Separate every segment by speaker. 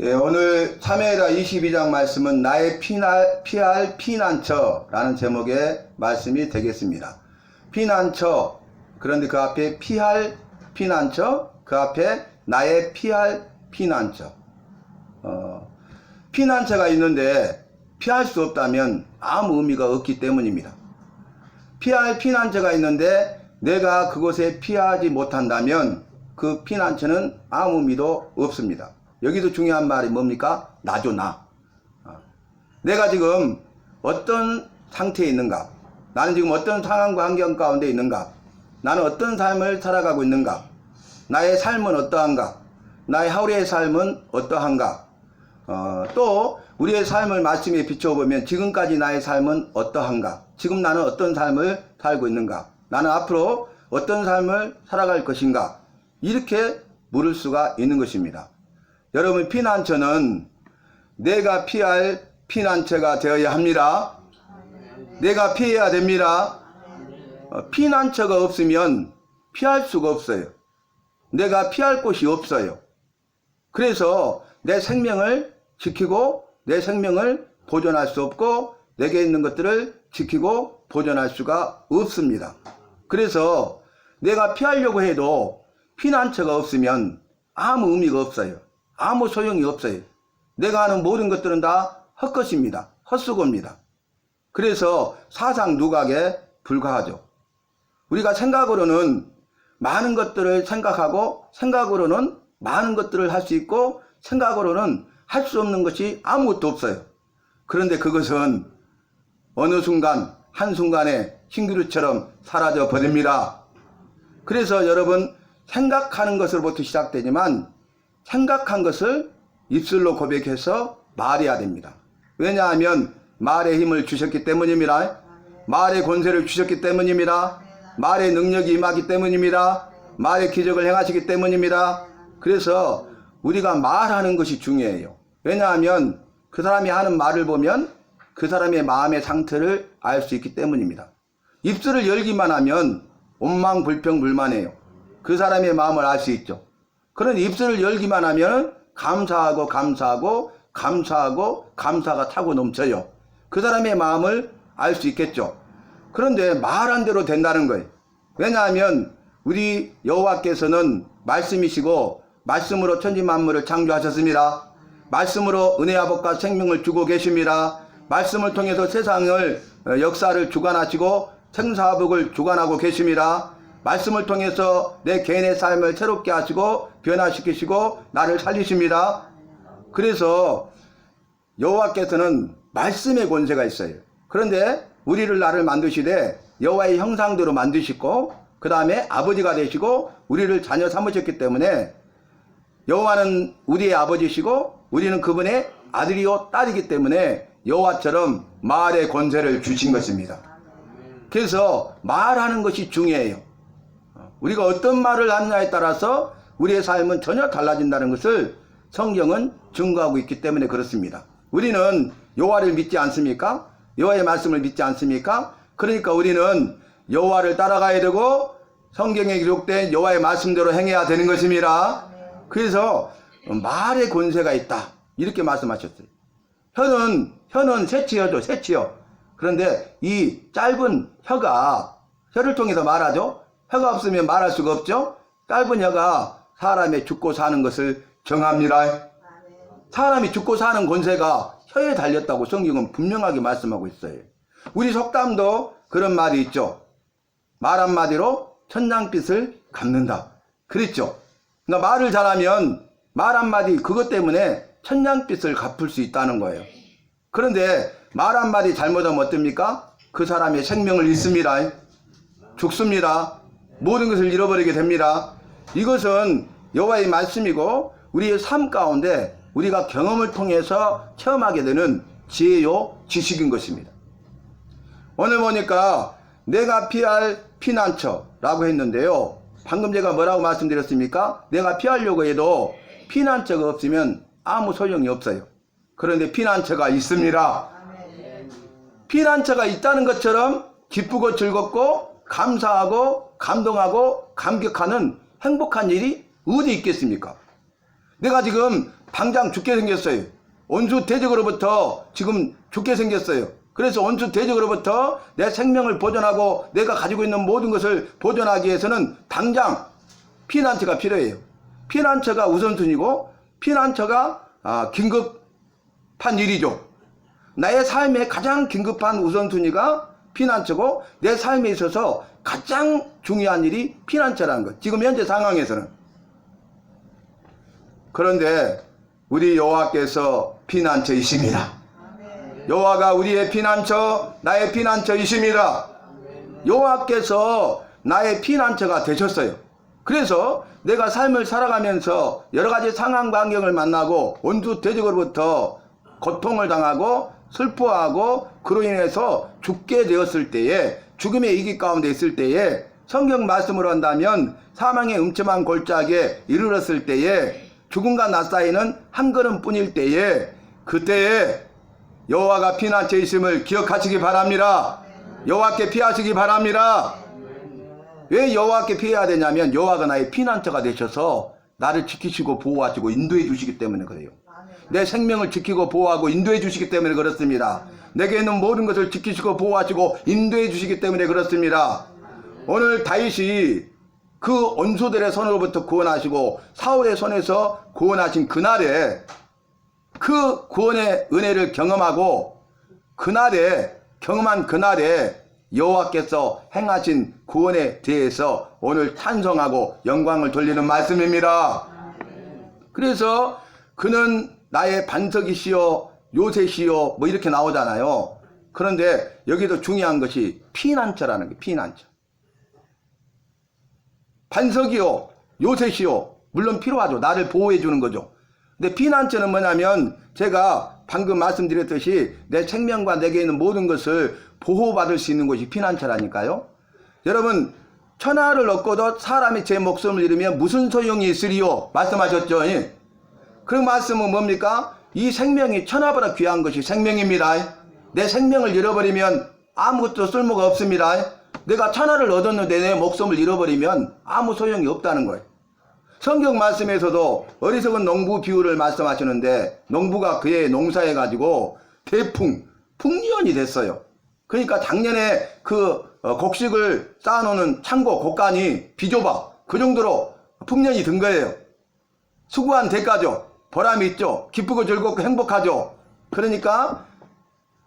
Speaker 1: 예, 오늘 사무엘하 22장 말씀은 나의 피할 피난처라는 제목의 말씀이 되겠습니다. 피난처, 그런데 그 앞에 피할 피난처, 그 앞에 나의 피할 피난처. 피난처가 있는데 피할 수 없다면 아무 의미가 없기 때문입니다. 피할 피난처가 있는데 내가 그곳에 피하지 못한다면 그 피난처는 아무 의미도 없습니다. 여기도 중요한 말이 뭡니까? 나죠, 나. 내가 지금 어떤 상태에 있는가? 나는 지금 어떤 상황과 환경 가운데 있는가? 나는 어떤 삶을 살아가고 있는가? 나의 삶은 어떠한가? 나의 하루의 삶은 어떠한가? 또 우리의 삶을 말씀에 비춰보면 지금까지 나의 삶은 어떠한가? 지금 나는 어떤 삶을 살고 있는가? 나는 앞으로 어떤 삶을 살아갈 것인가? 이렇게 물을 수가 있는 것입니다. 여러분, 피난처는 내가 피할 피난처가 되어야 합니다. 내가 피해야 됩니다. 피난처가 없으면 피할 수가 없어요. 내가 피할 곳이 없어요. 그래서 내 생명을 지키고 내 생명을 보존할 수 없고 내게 있는 것들을 지키고 보존할 수가 없습니다. 그래서 내가 피하려고 해도 피난처가 없으면 아무 의미가 없어요. 아무 소용이 없어요. 내가 하는 모든 것들은 다 헛것입니다. 헛수고입니다. 그래서 사상 누각에 불과하죠. 우리가 생각으로는 많은 것들을 생각하고 생각으로는 많은 것들을 할 수 있고 생각으로는 할 수 없는 것이 아무것도 없어요. 그런데 그것은 어느 순간 한순간에 흰그루처럼 사라져 버립니다. 그래서 여러분, 생각하는 것으로부터 시작되지만 생각한 것을 입술로 고백해서 말해야 됩니다. 왜냐하면 말의 힘을 주셨기 때문입니다. 말의 권세를 주셨기 때문입니다. 말의 능력이 임하기 때문입니다. 말의 기적을 행하시기 때문입니다. 그래서 우리가 말하는 것이 중요해요. 왜냐하면 그 사람이 하는 말을 보면 그 사람의 마음의 상태를 알 수 있기 때문입니다. 입술을 열기만 하면 온망불평불만해요. 그 사람의 마음을 알 수 있죠. 그런 입술을 열기만 하면 감사하고 감사가 타고 넘쳐요. 그 사람의 마음을 알 수 있겠죠. 그런데 말한 대로 된다는 거예요. 왜냐하면 우리 여호와께서는 말씀이시고 말씀으로 천지만물을 창조하셨습니다. 말씀으로 은혜와 복과 생명을 주고 계십니다. 말씀을 통해서 세상을 역사를 주관하시고 생사복을 주관하고 계십니다. 말씀을 통해서 내 개인의 삶을 새롭게 하시고 변화시키시고 나를 살리십니다. 그래서 여호와께서는 말씀의 권세가 있어요. 그런데 우리를 나를 만드시되 여호와의 형상대로 만드시고 그 다음에 아버지가 되시고 우리를 자녀 삼으셨기 때문에 여호와는 우리의 아버지시고 우리는 그분의 아들이요 딸이기 때문에 여호와처럼 말의 권세를 주신 것입니다. 그래서 말하는 것이 중요해요. 우리가 어떤 말을 하느냐에 따라서 우리의 삶은 전혀 달라진다는 것을 성경은 증거하고 있기 때문에 그렇습니다. 우리는 여호와를 믿지 않습니까? 여호와의 말씀을 믿지 않습니까? 그러니까 우리는 여호와를 따라가야 되고 성경에 기록된 여호와의 말씀대로 행해야 되는 것입니다. 그래서 말의 권세가 있다 이렇게 말씀하셨어요. 혀는 새치혀죠. 새치혀. 그런데 이 짧은 혀를 통해서 말하죠. 혀가 없으면 말할 수가 없죠. 짧은 혀가 사람의 죽고 사는 것을 정합니다. 사람이 죽고 사는 권세가 혀에 달렸다고 성경은 분명하게 말씀하고 있어요. 우리 속담도 그런 말이 있죠. 말 한마디로 천냥빚을 갚는다. 그랬죠. 그러니까 말을 잘하면 말 한마디 그것 때문에 천냥빚을 갚을 수 있다는 거예요. 그런데 말 한마디 잘못하면 어떻습니까? 그 사람의 생명을 잃습니다. 죽습니다. 모든 것을 잃어버리게 됩니다. 이것은 여호와의 말씀이고 우리의 삶 가운데 우리가 경험을 통해서 체험하게 되는 지혜요 지식인 것입니다. 오늘 보니까 내가 피할 피난처라고 했는데요. 방금 제가 뭐라고 말씀드렸습니까? 내가 피하려고 해도 피난처가 없으면 아무 소용이 없어요. 그런데 피난처가 있습니다. 피난처가 있다는 것처럼 기쁘고 즐겁고 감사하고 감동하고 감격하는 행복한 일이 어디 있겠습니까? 내가 지금 당장 죽게 생겼어요. 원수 대적으로부터 지금 죽게 생겼어요. 그래서 원수 대적으로부터 내 생명을 보존하고 내가 가지고 있는 모든 것을 보존하기 위해서는 당장 피난처가 필요해요. 피난처가 우선순위고 피난처가 긴급한 일이죠. 나의 삶에 가장 긴급한 우선순위가 피난처고 내 삶에 있어서 가장 중요한 일이 피난처라는 것. 지금 현재 상황에서는. 그런데 우리 여호와께서 피난처이십니다. 여호와가 우리의 피난처, 나의 피난처이십니다. 여호와께서 나의 피난처가 되셨어요. 그래서 내가 삶을 살아가면서 여러 가지 상황 반경을 만나고 원수 대적으로부터 고통을 당하고 슬퍼하고 그로 인해서 죽게 되었을 때에, 죽음의 위기 가운데 있을 때에, 성경 말씀으로 한다면 사망의 음침한 골짜기에 이르렀을 때에, 죽음과 나 사이는 한 걸음뿐일 때에, 그때에 여호와가 피난처이심을 기억하시기 바랍니다. 여호와께 피하시기 바랍니다. 왜 여호와께 피해야 되냐면 여호와가 나의 피난처가 되셔서 나를 지키시고 보호하시고 인도해 주시기 때문에 그래요. 내 생명을 지키고 보호하고 인도해 주시기 때문에 그렇습니다. 내게 있는 모든 것을 지키시고 보호하시고 인도해 주시기 때문에 그렇습니다. 오늘 다윗이 그 원수들의 손으로부터 구원하시고 사울의 손에서 구원하신 그날에, 그 구원의 은혜를 경험하고 경험한 그날에 여호와께서 행하신 구원에 대해서 오늘 찬송하고 영광을 돌리는 말씀입니다. 그래서 그는 나의 반석이시요 요새시요 뭐 이렇게 나오잖아요. 그런데 여기도 중요한 것이 피난처라는 게, 피난처. 반석이요 요새시요 물론 필요하죠. 나를 보호해 주는 거죠. 근데 피난처는 뭐냐면 제가 방금 말씀드렸듯이 내 생명과 내게 있는 모든 것을 보호받을 수 있는 곳이 피난처라니까요. 여러분, 천하를 얻고도 사람이 제 목숨을 잃으면 무슨 소용이 있으리요 말씀하셨죠. 그 말씀은 뭡니까? 이 생명이 천하보다 귀한 것이 생명입니다. 내 생명을 잃어버리면 아무것도 쓸모가 없습니다. 내가 천하를 얻었는데 내 목숨을 잃어버리면 아무 소용이 없다는 거예요. 성경 말씀에서도 어리석은 농부 비유를 말씀하시는데, 농부가 그의 농사해 가지고 대풍, 풍년이 됐어요. 그러니까 작년에 그 곡식을 쌓아놓는 창고 곡간이 비좁아. 그 정도로 풍년이 든 거예요. 수고한 대가죠. 보람이 있죠. 기쁘고 즐겁고 행복하죠. 그러니까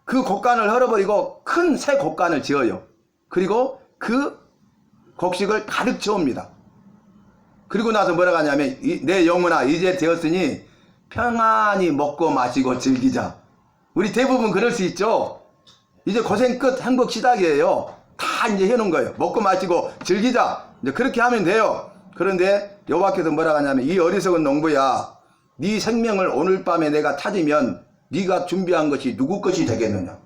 Speaker 1: 그 곡간을 헐어버리고 큰 새 곡간을 지어요. 그리고 그 곡식을 가득 채웁니다. 그리고 나서 뭐라고 하냐면, 내 영혼아 이제 되었으니 평안히 먹고 마시고 즐기자. 우리 대부분 그럴 수 있죠. 이제 고생 끝, 행복 시작이에요. 다 이제 해놓은 거예요. 먹고 마시고 즐기자. 이제 그렇게 하면 돼요. 그런데 여호와께서 뭐라고 하냐면, 이 어리석은 농부야, 네 생명을 오늘 밤에 내가 찾으면 네가 준비한 것이 누구 것이 되겠느냐.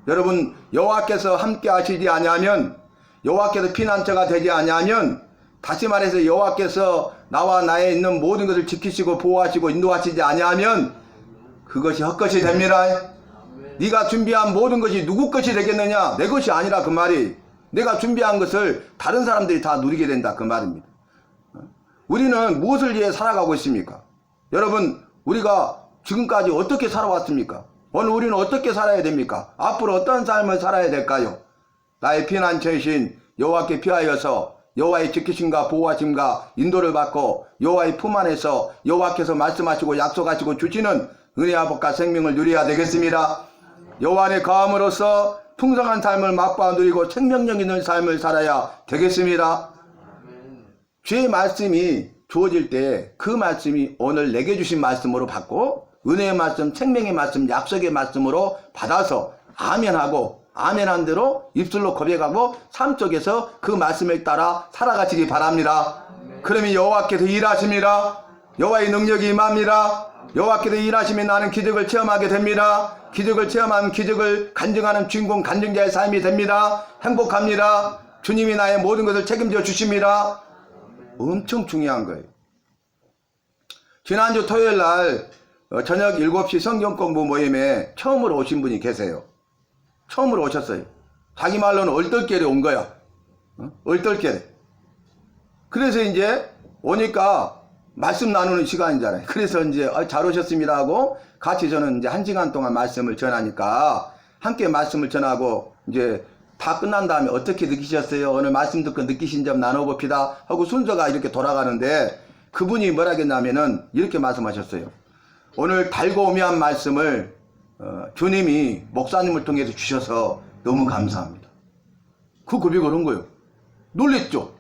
Speaker 1: 여러분, 여호와께서 함께 하시지 아니하면, 여호와께서 피난처가 되지 아니하면, 다시 말해서 여호와께서 나와 나에 있는 모든 것을 지키시고 보호하시고 인도하시지 아니하면 그것이 헛것이 됩니다. 네가 준비한 모든 것이 누구 것이 되겠느냐? 내 것이 아니라 그 말이. 내가 준비한 것을 다른 사람들이 다 누리게 된다 그 말입니다. 우리는 무엇을 위해 살아가고 있습니까? 여러분, 우리가 지금까지 어떻게 살아왔습니까? 오늘 우리는 어떻게 살아야 됩니까? 앞으로 어떤 삶을 살아야 될까요? 나의 피난처이신 여호와께 피하여서 여호와의 지키심과 보호하심과 인도를 받고 여호와의 품 안에서 여호와께서 말씀하시고 약속하시고 주시는 은혜와 복과 생명을 누려야 되겠습니다. 여호와 안에 거함으로써 풍성한 삶을 맛보아 누리고 생명력 있는 삶을 살아야 되겠습니다. 주의 말씀이 주어질 때 그 말씀이 오늘 내게 주신 말씀으로 받고 은혜의 말씀, 생명의 말씀, 약속의 말씀으로 받아서 아멘하고 아멘한 대로 입술로 고백하고 삶 속에서 그 말씀을 따라 살아가시기 바랍니다. 그러면 여호와께서 일하십니다. 여호와의 능력이 임합니다. 여호와께서 일하시면 나는 기적을 체험하게 됩니다. 기적을 체험하면 기적을 간증하는 주인공 간증자의 삶이 됩니다. 행복합니다. 주님이 나의 모든 것을 책임져 주십니다. 엄청 중요한 거예요. 지난주 토요일 날 저녁 7시 성경 공부 모임에 처음으로 오신 분이 계세요. 처음으로 오셨어요. 자기 말로는 얼떨결에 온 거야. 얼떨결에. 그래서 이제 오니까 말씀 나누는 시간이잖아요. 그래서 이제 잘 오셨습니다 하고 같이 저는 이제 1시간 동안 말씀을 전하니까 함께 말씀을 전하고 이제 다 끝난 다음에 어떻게 느끼셨어요? 오늘 말씀 듣고 느끼신 점 나눠봅시다 하고 순서가 이렇게 돌아가는데 그분이 뭐라 했냐면은 이렇게 말씀하셨어요. 오늘 달고 오묘한 말씀을 주님이 목사님을 통해서 주셔서 너무 감사합니다. 그 고백을 한 거예요. 놀랬죠?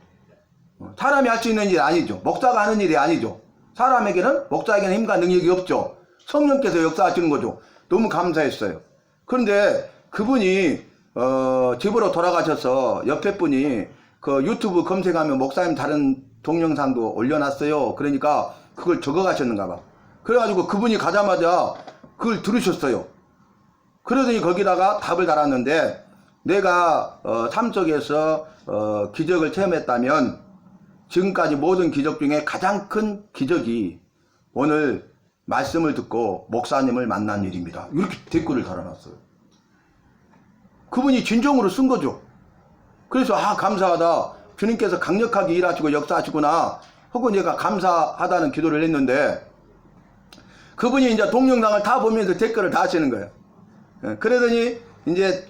Speaker 1: 사람이 할 수 있는 일이 아니죠. 목사가 하는 일이 아니죠. 사람에게는 목사에게는 힘과 능력이 없죠. 성령께서 역사하시는 거죠. 너무 감사했어요. 그런데 그분이 집으로 돌아가셔서 옆에 분이 그 유튜브 검색하면 목사님 다른 동영상도 올려놨어요. 그러니까 그걸 적어가셨는가 봐. 그래가지고 그분이 가자마자 그걸 들으셨어요. 그러더니 거기다가 답을 달았는데 내가 삶 속에서 기적을 체험했다면 지금까지 모든 기적 중에 가장 큰 기적이 오늘 말씀을 듣고 목사님을 만난 일입니다. 이렇게 댓글을 달아놨어요. 그분이 진정으로 쓴 거죠. 그래서 감사하다. 주님께서 강력하게 일하시고 역사하시구나 하고 내가 감사하다는 기도를 했는데 그분이 이제 동영상을 다 보면서 댓글을 다 하시는 거예요. 그러더니 이제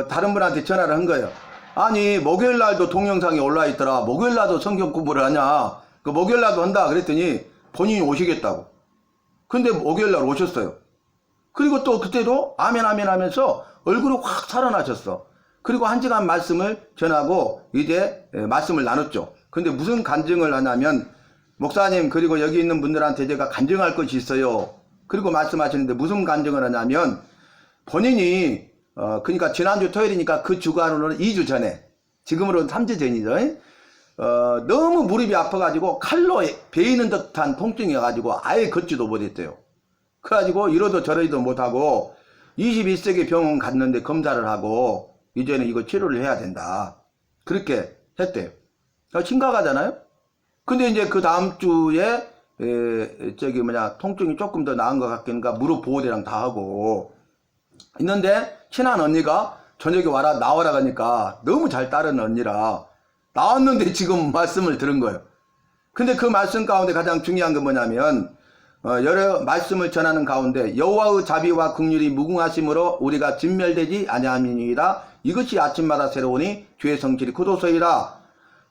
Speaker 1: 다른 분한테 전화를 한 거예요. 아니 목요일 날도 동영상이 올라 있더라. 목요일 날도 성경 공부를 하냐. 그 목요일 날도 한다 그랬더니 본인이 오시겠다고. 근데 목요일 날 오셨어요. 그리고 또 그때도 아멘 아멘 하면서 얼굴이 확 살아나셨어. 그리고 1시간 말씀을 전하고 이제 말씀을 나눴죠. 근데 무슨 간증을 하냐면 목사님 그리고 여기 있는 분들한테 제가 간증할 것이 있어요. 그리고 말씀하시는데 무슨 간증을 하냐면 본인이 그러니까 지난주 토요일이니까 그 주간으로는 2주 전에 지금으로는 3주 전이죠. 너무 무릎이 아파가지고 칼로 베이는 듯한 통증이 와가지고 아예 걷지도 못했대요. 그래가지고 이러도 저러지도 못하고 21세기 병원 갔는데 검사를 하고 이제는 이거 치료를 해야 된다. 그렇게 했대요. 심각하잖아요. 근데 이제 그 다음 주에 통증이 조금 더 나은 것 같으니까 무릎 보호대랑 다 하고 있는데 친한 언니가 저녁에 나와라 가니까 너무 잘 따르는 언니라 나왔는데 지금 말씀을 들은 거예요. 근데 그 말씀 가운데 가장 중요한 건 뭐냐면 여러 말씀을 전하는 가운데 여호와의 자비와 긍휼이 무궁하심으로 우리가 진멸되지 아니함이니이다. 이것이 아침마다 새로우니 주의 성실이 굳어서이라.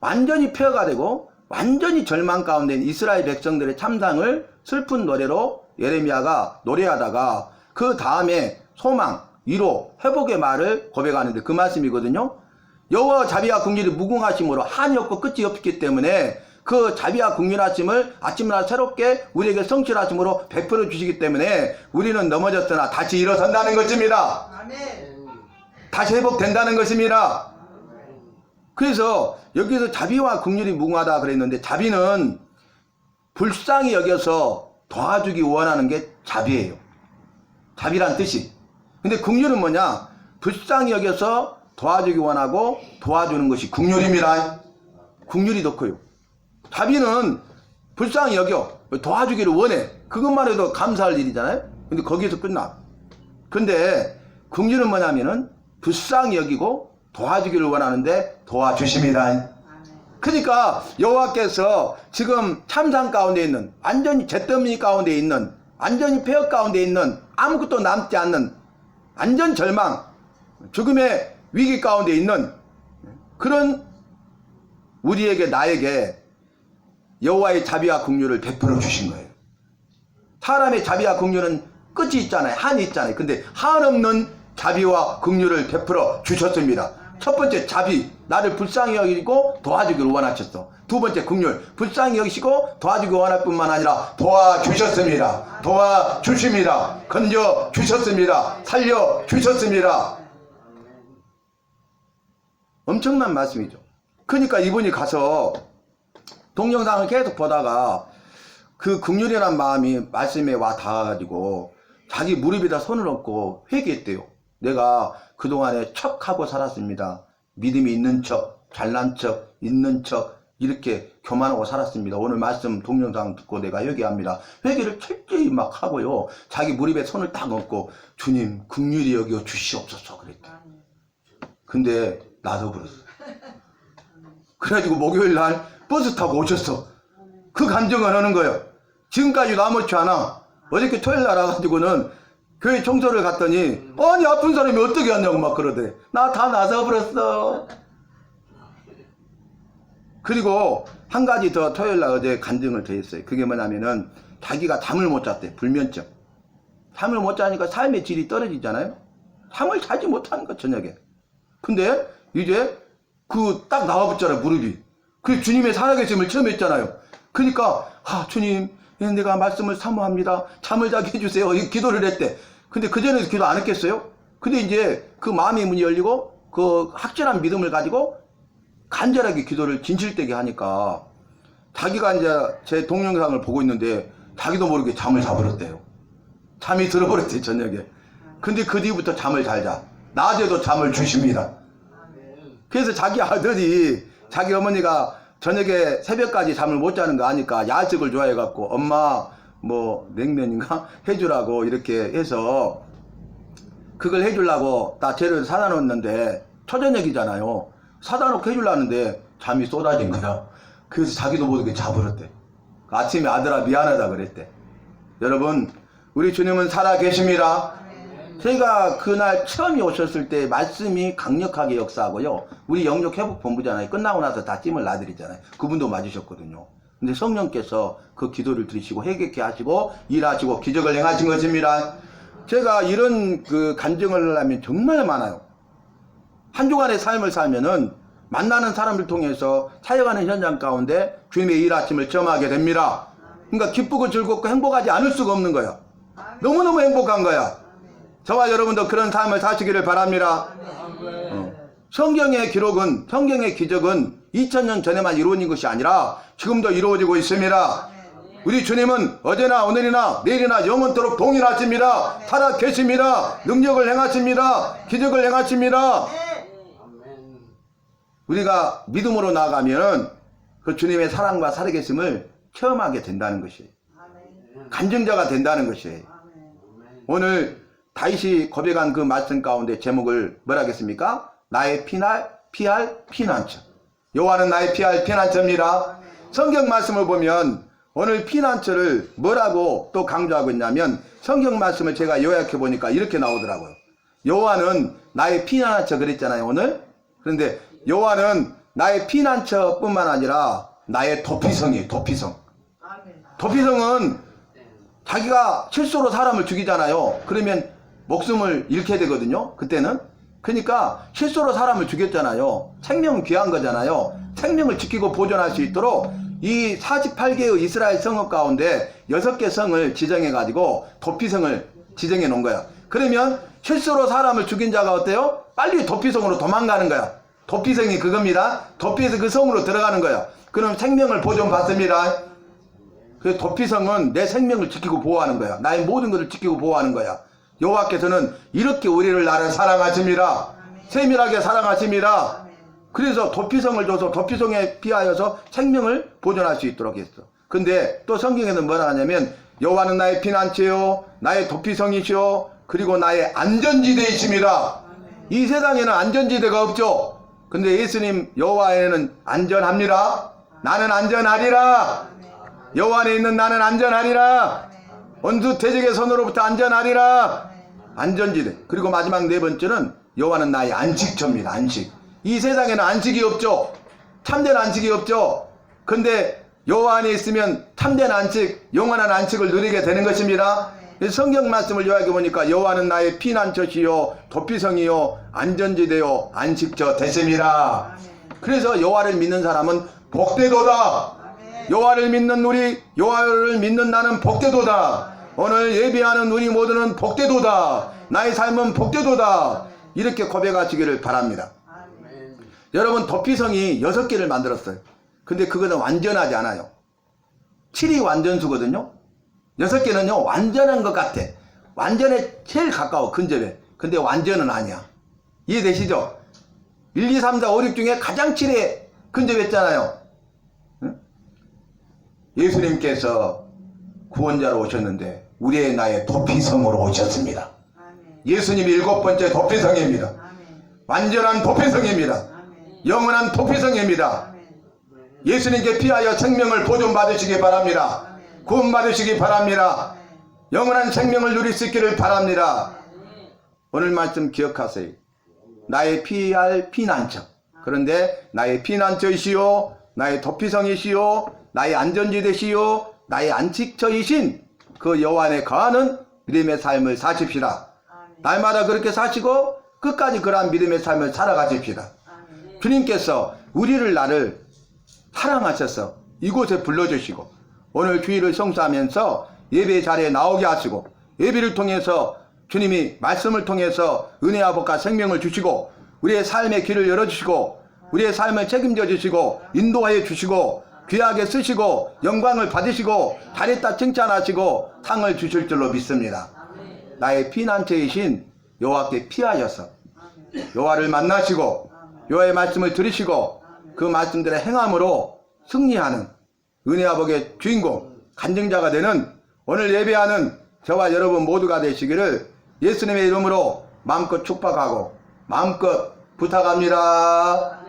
Speaker 1: 완전히 폐허가 되고 완전히 절망 가운데 있는 이스라엘 백성들의 참상을 슬픈 노래로 예레미야가 노래하다가 그 다음에 소망, 위로, 회복의 말을 고백하는데 그 말씀이거든요. 여호와 자비와 긍휼이 무궁하심으로 한이 없고 끝이 없기 때문에 그 자비와 긍휼하심을 아침마다 새롭게 우리에게 성실하심으로 베풀어 주시기 때문에 우리는 넘어졌으나 다시 일어선다는 것입니다. 다시 회복된다는 것입니다. 그래서 여기서 자비와 긍휼이 무궁하다 그랬는데 자비는 불쌍히 여겨서 도와주기 원하는 게 자비예요. 자비란 뜻이. 근데 긍휼은 뭐냐? 불쌍히 여겨서 도와주기 원하고 도와주는 것이 긍휼입니다. 긍휼이 더 커요. 자비는 불쌍히 여겨 도와주기를 원해. 그것만 해도 감사할 일이잖아요. 근데 거기서 끝나. 근데 긍휼은 뭐냐면은 불쌍히 여기고 도와주기를 원하는데 도와주십니다. 그러니까 여호와께서 지금 참상 가운데 있는 완전히 잿더미 가운데 있는 완전히 폐허 가운데 있는 아무것도 남지 않는 완전 절망 죽음의 위기 가운데 있는 그런 우리에게 나에게 여호와의 자비와 긍휼을 베풀어 주신 거예요. 사람의 자비와 긍휼은 끝이 있잖아요. 한이 있잖아요. 근데 한없는 자비와 긍휼을 베풀어 주셨습니다. 첫 번째 자비, 나를 불쌍히 여기고 도와주기를 원하셨어. 두 번째 긍휼, 불쌍히 여기시고 도와주기 원할 뿐만 아니라 도와주셨습니다. 도와주십니다. 건져 주셨습니다. 살려 주셨습니다. 엄청난 말씀이죠. 그러니까 이분이 가서 동영상을 계속 보다가 그 긍휼이란 마음이 말씀에 와 닿아가지고 자기 무릎에다 손을 얹고 회개했대요. 내가 그동안에 척하고 살았습니다. 믿음이 있는 척, 잘난 척, 있는 척 이렇게 교만하고 살았습니다. 오늘 말씀 동영상 듣고 내가 회개합니다. 회개를 철저히 막 하고요. 자기 무릎에 손을 딱 얹고 주님 긍휼히 여겨 주시옵소서 그랬대. 근데 나도 그랬어. 그래가지고 목요일 날 버스 타고 오셨어. 그 간증을 하는 거예요. 지금까지도 아무렇지 않아. 어저께 토요일 날 와가지고는 교회 청소를 갔더니 아니 아픈 사람이 어떻게 왔냐고 막 그러더래. 나 다 나서버렸어. 그리고 한 가지 더 토요일 날 어제 간증을 더 했어요. 그게 뭐냐면은 자기가 잠을 못 잤대. 불면증. 잠을 못 자니까 삶의 질이 떨어지잖아요. 잠을 자지 못하는 거 저녁에. 근데 이제 그 딱 나와붙잖아요. 무릎이. 그 주님의 살아계심을 처음 했잖아요. 그러니까 주님 내가 말씀을 사모합니다. 잠을 자게 해주세요. 이 기도를 했대. 근데 그전에도 기도 안 했겠어요? 근데 이제 그 마음의 문이 열리고 그 확실한 믿음을 가지고 간절하게 기도를 진실되게 하니까 자기가 이제 제 동영상을 보고 있는데 자기도 모르게 잠을 자버렸대요. 잠이 들어버렸대 저녁에. 근데 그 뒤부터 잠을 잘 자. 낮에도 잠을 주십니다. 그래서 자기 아들이 자기 어머니가 저녁에 새벽까지 잠을 못 자는 거 아니까 야식을 좋아해갖고 엄마 뭐 냉면인가 해주라고 이렇게 해서 그걸 해주려고 나 재료를 사다 놓았는데 초저녁이잖아요. 사다 놓고 해주려는데 잠이 쏟아진 거야. 그래서 자기도 모르게 자버렸대. 아침에 아들아 미안하다 그랬대. 여러분 우리 주님은 살아 계십니다. 제가 그날 처음에 오셨을 때 말씀이 강력하게 역사하고요. 우리 영역회복본부잖아요. 끝나고 나서 다 찜을 놔드리잖아요. 그분도 맞으셨거든요. 근데 성령께서 그 기도를 들으시고 회개케 하시고 일하시고 기적을 행하신 것입니다. 제가 이런 그 간증을 하면 정말 많아요. 한 주간의 삶을 살면은 만나는 사람을 통해서 사역하는 현장 가운데 주님의 일하심을 체험하게 됩니다. 그러니까 기쁘고 즐겁고 행복하지 않을 수가 없는 거야. 너무너무 행복한 거야. 저와 여러분도 그런 삶을 사시기를 바랍니다. 성경의 기록은, 성경의 기적은 2000년 전에만 이루어진 것이 아니라 지금도 이루어지고 있습니다. 우리 주님은 어제나 오늘이나 내일이나 영원토록 동일하십니다. 살아 계십니다. 능력을 행하십니다. 기적을 행하십니다. 우리가 믿음으로 나아가면 그 주님의 사랑과 살아계심을 체험하게 된다는 것이에요. 간증자가 된다는 것이에요. 오늘 다윗이 고백한 그 말씀 가운데 제목을 뭐라 하겠습니까? 나의 피할 피난처. 여호와는 나의 피할 피난처입니다. 성경 말씀을 보면 오늘 피난처를 뭐라고 또 강조하고 있냐면 성경 말씀을 제가 요약해 보니까 이렇게 나오더라고요. 여호와는 나의 피난처 그랬잖아요 오늘. 그런데 여호와는 나의 피난처뿐만 아니라 나의 도피성이에요. 도피성. 도피성은 자기가 실수로 사람을 죽이잖아요. 그러면 목숨을 잃게 되거든요. 그때는. 그러니까 실수로 사람을 죽였잖아요. 생명은 귀한 거잖아요. 생명을 지키고 보존할 수 있도록 이 48개의 이스라엘 성읍 가운데 6개 성을 지정해 가지고 도피성을 지정해 놓은 거야. 그러면 실수로 사람을 죽인 자가 어때요? 빨리 도피성으로 도망가는 거야. 도피성이 그겁니다. 도피해서 그 성으로 들어가는 거야. 그럼 생명을 보존받습니다. 그 도피성은 내 생명을 지키고 보호하는 거야. 나의 모든 것을 지키고 보호하는 거야. 여호와께서는 이렇게 우리를 나를 사랑하십니다. 세밀하게 사랑하십니다. 그래서 도피성을 줘서 도피성에 피하여서 생명을 보존할 수 있도록 했어. 근데 또 성경에는 뭐라 하냐면 여호와는 나의 피난처요 나의 도피성이시요 그리고 나의 안전지대이십니다. 이 세상에는 안전지대가 없죠. 근데 예수님 여호와에는 안전합니다. 나는 안전하리라. 여호와 안에 있는 나는 안전하리라. 원수 대적의 손으로부터 안전하리라. 안전지대. 그리고 마지막 네 번째는 여호와는 나의 안식처입니다. 안식. 이 세상에는 안식이 없죠. 참된 안식이 없죠. 근데 여호와 안에 있으면 참된 안식, 영원한 안식을 누리게 되는 것입니다. 성경 말씀을 요약해 보니까 여호와는 나의 피난처시요 도피성이요 안전지대요 안식처 되심이라. 그래서 여호와를 믿는 사람은 복되도다. 여호와를 믿는 우리, 여호와를 믿는 나는 복되도다. 오늘 예배하는 우리 모두는 복되도다. 나의 삶은 복되도다. 이렇게 고백하시기를 바랍니다. 여러분 도피성이 6개를 만들었어요. 근데 그거는 완전하지 않아요. 7이 완전수거든요. 6개는요 완전한 것 같아. 완전에 제일 가까워 근접해. 근데 완전은 아니야. 이해되시죠? 1, 2, 3, 4, 5, 6 중에 가장 7에 근접했잖아요. 응? 예수님께서 구원자로 오셨는데 우리의 나의 도피성으로 오셨습니다. 예수님이 7번째 도피성입니다. 완전한 도피성입니다. 영원한 도피성입니다. 예수님께 피하여 생명을 보존받으시기 바랍니다. 구원받으시기 바랍니다. 영원한 생명을 누릴 수 있기를 바랍니다. 오늘 말씀 기억하세요. 나의 피할 피난처. 그런데 나의 피난처이시오, 나의 도피성이시오, 나의 안전지대시오, 나의 안식처이신 그 여호와 안에 거하는 믿음의 삶을 사십시다. 날마다 그렇게 사시고 끝까지 그러한 믿음의 삶을 살아가십시다. 주님께서 우리를 나를 사랑하셔서 이곳에 불러주시고 오늘 주일을 성수하면서 예배 자리에 나오게 하시고 예배를 통해서 주님이 말씀을 통해서 은혜와 복과 생명을 주시고 우리의 삶의 길을 열어주시고 우리의 삶을 책임져 주시고 인도하여 주시고 귀하게 쓰시고 영광을 받으시고 잘했다 칭찬하시고 상을 주실 줄로 믿습니다. 나의 피난처이신 여호와께 피하여서 여호와를 만나시고 여호와의 말씀을 들으시고 그 말씀들의 행함으로 승리하는 은혜와 복의 주인공 간증자가 되는 오늘 예배하는 저와 여러분 모두가 되시기를 예수님의 이름으로 마음껏 축복하고 마음껏 부탁합니다.